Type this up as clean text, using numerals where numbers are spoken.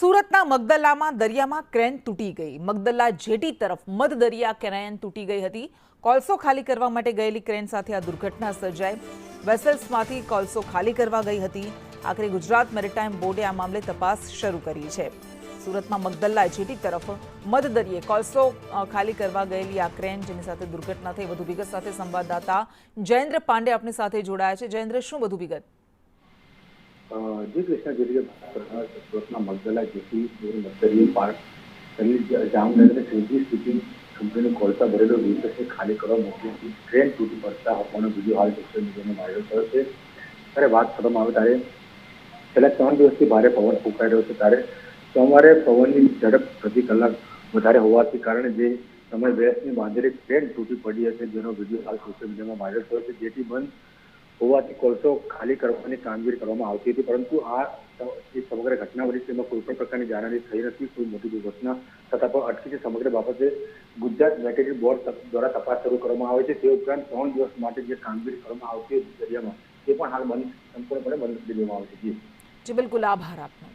સુરતના મગદલ્લામાં દરિયામાં ક્રેન તૂટી ગઈ। મગદલ્લા જેટી તરફ મધ દરિયા ક્રેન તૂટી ગઈ હતી। કોલસો ખાલી કરવા માટે ગયેલી ક્રેન સાથે આ દુર્ઘટના સર્જાઈ। વેસલ્સમાંથી કોલસો ખાલી કરવા ગઈ હતી। આખરે ગુજરાત મેરીટાઈમ બોર્ડે આ મામલે તપાસ શરૂ કરી છે। સુરતમાં મગદલ્લા જેટી તરફ મધ દરિયે કોલસો ખાલી કરવા ગયેલી આ ક્રેન જેની સાથે દુર્ઘટના થઈ। વધુ વિગત સાથે સંવાદદાતા જયેન્દ્ર પાંડે આપણી સાથે જોડાયા છે। જયેન્દ્ર, શું વધુ વિગત? जी कृष्णा जी सूरत मगदला जेटी मगदरिये पार्क जामनगर में सीधी स्थिति कंपनी कोलसा भरेलो वीज से खाली करवा मोकली ट्रेन तूटी पड़ता होવાનો વિડીયો હાલ સોશિયલ મીડિયામાં વાયરલ થયો છે। ત્યારે વાત કરવામાં આવે ત્યારે છેલ્લા 3 દિવસથી ભારે પવન ફૂંકાઈ રહ્યો છે। ત્યારે સોમવારે પવનની ઝડપ પ્રતિ કલાક વધારે હોવાથી કારણે જે સમય વેસ્ટની બાંધેલી ટ્રેન તૂટી પડી હતી, જેનો વિડીયો હાલ સોશિયલ મીડિયામાં વાયરલ થયો છે। જેટી બંધ હોવાથી કોલસો ખાલી કરવાની કામગીરી કરવામાં આવતી હતી, પરંતુ આ સમગ્ર ઘટના વચ્ચે તેમાં કોઈ પણ પ્રકારની જાણકારી થઈ નથી। કોઈ મોટી દુર્ઘટના થતાં પણ અટકી છે। સમગ્ર બાબતે ગુજરાત મેરીટાઈમ બોર્ડ દ્વારા તપાસ શરૂ કરવામાં આવે છે। તે ઉપરાંત 3 દિવસ માટે જે કામગીરી કરવામાં આવતી હતી દરિયામાં, તે પણ હાલ સંપૂર્ણપણે બંધ કરી દેવામાં આવશે। જી બિલકુલ, આભાર આપનો।